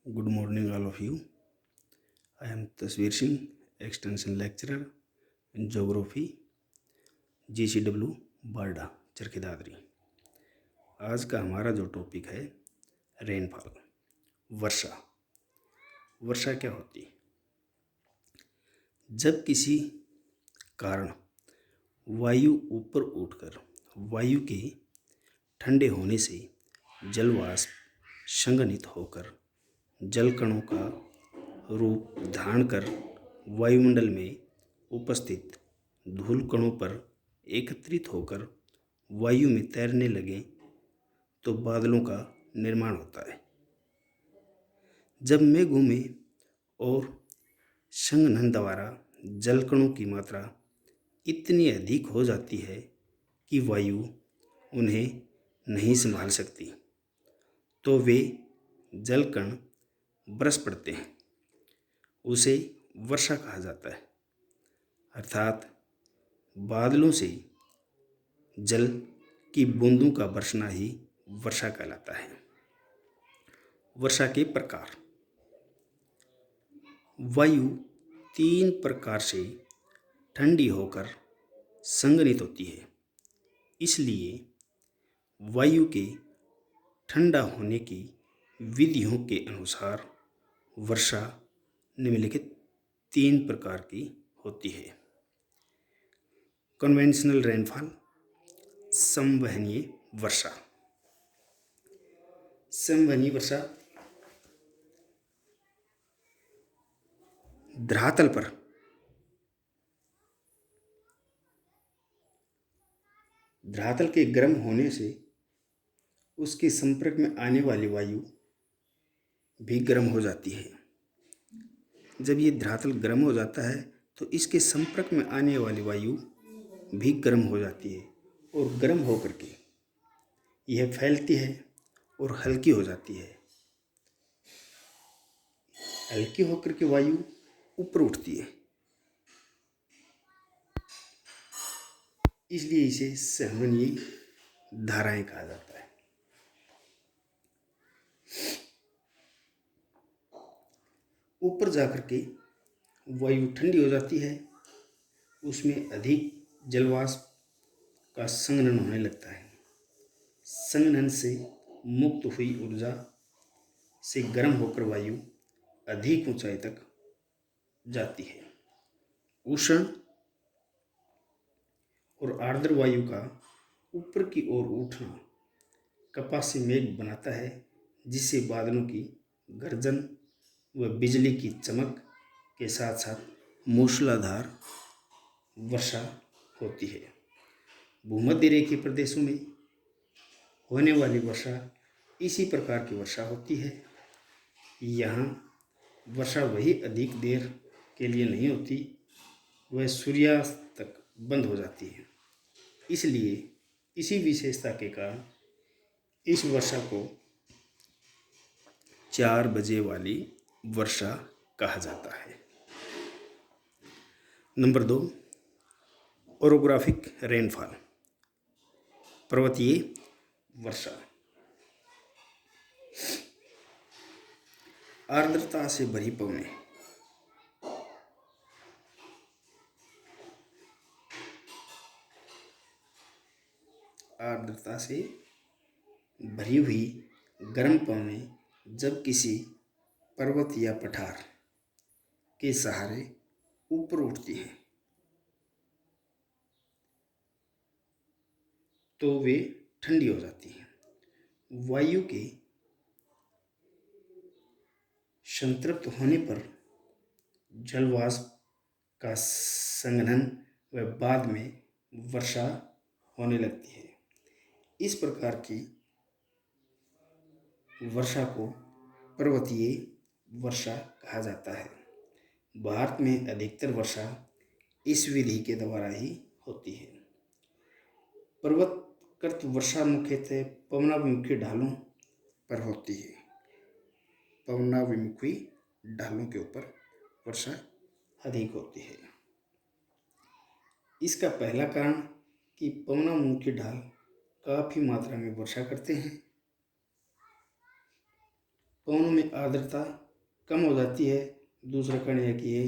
Good morning, all of you. I am Tasveer Singh, Extension Lecturer in Geography, GCW, बारडा Charkhi Dadri. आज का हमारा जो topic है रेनफॉल, वर्षा। वर्षा क्या होती है? जब किसी कारण वायु ऊपर उठकर वायु के ठंडे होने से जलवाष्प संघनित होकर जल कणों का रूप धारण कर वायुमंडल में उपस्थित धूल कणों पर एकत्रित होकर वायु में तैरने लगे तो बादलों का निर्माण होता है। जब मेघों में और संघनन द्वारा जल कणों की मात्रा इतनी अधिक हो जाती है कि वायु उन्हें नहीं संभाल सकती तो वे जलकण बरस पड़ते हैं। उसे वर्षा कहा जाता है, अर्थात बादलों से जल की बूंदों का बरसना ही वर्षा कहलाता है। वर्षा के प्रकार। वायु 3 प्रकार से ठंडी होकर संघनित होती है, इसलिए वायु के ठंडा होने की विधियों के अनुसार वर्षा निम्नलिखित 3 प्रकार की होती है। कन्वेंशनल रेनफॉल, संवहनीय वर्षा। संवहनीय वर्षा धरातल पर धरातल के गर्म होने से उसके संपर्क में आने वाली वायु भी गर्म हो जाती है। जब ये धरातल गर्म हो जाता है तो इसके संपर्क में आने वाली वायु भी गर्म हो जाती है और गर्म होकर के यह फैलती है और हल्की हो जाती है। हल्की होकर के वायु ऊपर उठती है, इसलिए इसे संवहनीय धाराएं कहा जाता है। ऊपर जाकर के वायु ठंडी हो जाती है, उसमें अधिक जलवाष्प का संघनन होने लगता है। संघनन से मुक्त हुई ऊर्जा से गर्म होकर वायु अधिक ऊंचाई तक जाती है। उष्ण और आर्द्र वायु का ऊपर की ओर उठना कपासी मेघ बनाता है, जिससे बादलों की गर्जन व बिजली की चमक के साथ साथ मूसलाधार वर्षा होती है। भूमध्य रेखीय प्रदेशों में होने वाली वर्षा इसी प्रकार की वर्षा होती है। यहाँ वर्षा वही अधिक देर के लिए नहीं होती, वह सूर्यास्त तक बंद हो जाती है। इसलिए इसी विशेषता के कारण इस वर्षा को 4 बजे वाली वर्षा कहा जाता है। नंबर 2, ओरोग्राफिक रेनफॉल, पर्वतीय वर्षा। आर्द्रता से भरी पवनें। आर्द्रता से भरी हुई गर्म पवनें जब किसी पर्वत या पठार के सहारे ऊपर उठती हैं तो वे ठंडी हो जाती हैं। वायु के संतृप्त होने पर जलवाष्प का संघनन व बाद में वर्षा होने लगती है। इस प्रकार की वर्षा को पर्वतीय वर्षा कहा जाता है। भारत में अधिकतर वर्षा इस विधि के द्वारा ही होती है। पर्वतकृत वर्षा मुख्यतः पवनाभिमुखी ढालों पर होती है। पवनाभिमुखी ढालों के ऊपर वर्षा अधिक होती है। इसका पहला कारण कि पवनाभिमुखी ढाल काफ़ी मात्रा में वर्षा करते हैं। पवनों में आर्द्रता कम हो जाती है। दूसरा कारण है कि ये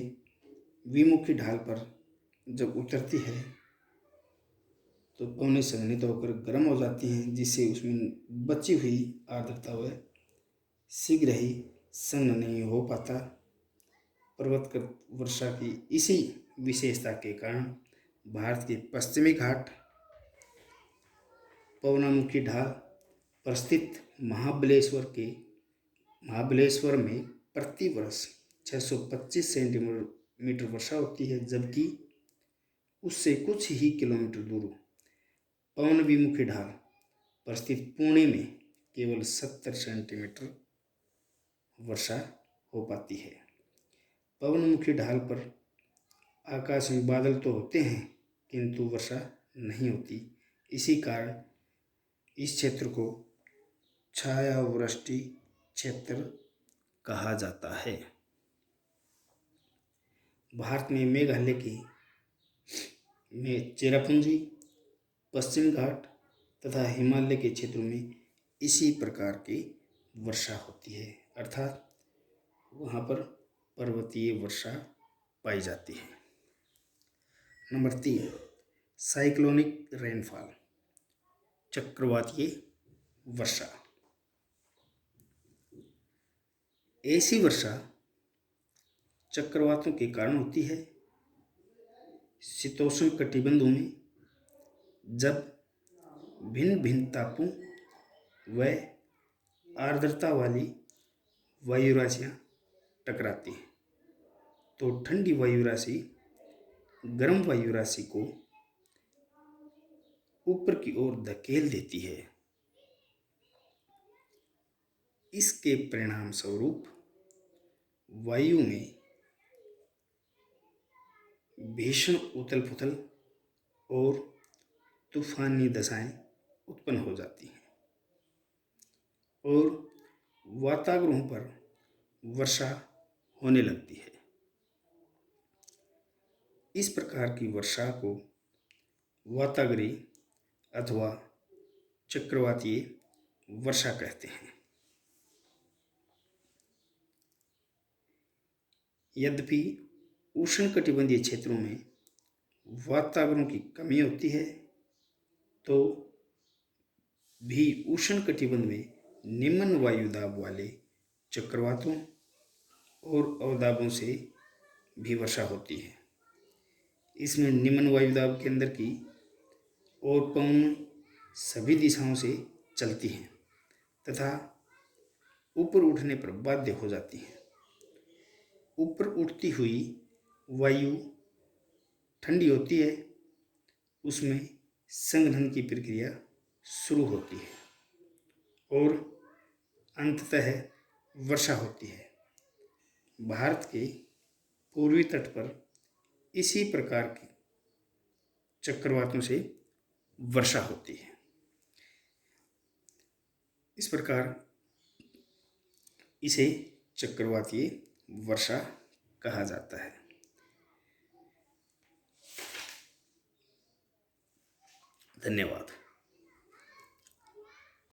विमुखी ढाल पर जब उतरती है तो पवनें संघनित होकर गर्म हो जाती हैं, जिससे उसमें बची हुई आर्द्रता वह शीघ्र ही संघन नहीं हो पाता। पर्वतकृत वर्षा की इसी विशेषता के कारण भारत के पश्चिमी घाट, पवनामुखी ढाल पर स्थित महाबलेश्वर में प्रति वर्ष 625 सेंटीमीटर वर्षा होती है, जबकि उससे कुछ ही किलोमीटर दूर पवन विमुखी ढाल पर स्थित पुणे में केवल 70 सेंटीमीटर वर्षा हो पाती है। पवनमुखी ढाल पर आकाश में बादल तो होते हैं किंतु वर्षा नहीं होती। इसी कारण इस क्षेत्र को छायावृष्टि क्षेत्र कहा जाता है। भारत में मेघालय में चेरापूंजी, पश्चिम घाट तथा हिमालय के क्षेत्रों में इसी प्रकार की वर्षा होती है, अर्थात वहाँ पर पर्वतीय वर्षा पाई जाती है। नंबर 3, साइक्लोनिक रेनफॉल, चक्रवातीय वर्षा। ऐसी वर्षा चक्रवातों के कारण होती है। शीतोष्ण कटिबंधों में जब भिन्न भिन्न तापों व आर्द्रता वाली वायु राशियाँ टकराती हैं तो ठंडी वायु राशि गर्म वायु राशि को ऊपर की ओर धकेल देती है। इसके परिणाम स्वरूप वायु में भीषण उथल पुथल और तूफानी दशाएं उत्पन्न हो जाती हैं और वातावरण पर वर्षा होने लगती है। इस प्रकार की वर्षा को वातागरी अथवा चक्रवातीय वर्षा कहते हैं। यद्यपि उष्णकटिबंधीय क्षेत्रों में वातावरण की कमी होती है तो भी उष्णकटिबंध में निम्न वायुदाब वाले चक्रवातों और अवदाबों से भी वर्षा होती है। इसमें निम्न वायुदाब केंद्र की और पवन सभी दिशाओं से चलती हैं तथा ऊपर उठने पर बाध्य हो जाती हैं। ऊपर उठती हुई वायु ठंडी होती है, उसमें संघनन की प्रक्रिया शुरू होती है और अंततः वर्षा होती है। भारत के पूर्वी तट पर इसी प्रकार के चक्रवातों से वर्षा होती है। इस प्रकार इसे चक्रवातीय वर्षा कहा जाता है। धन्यवाद।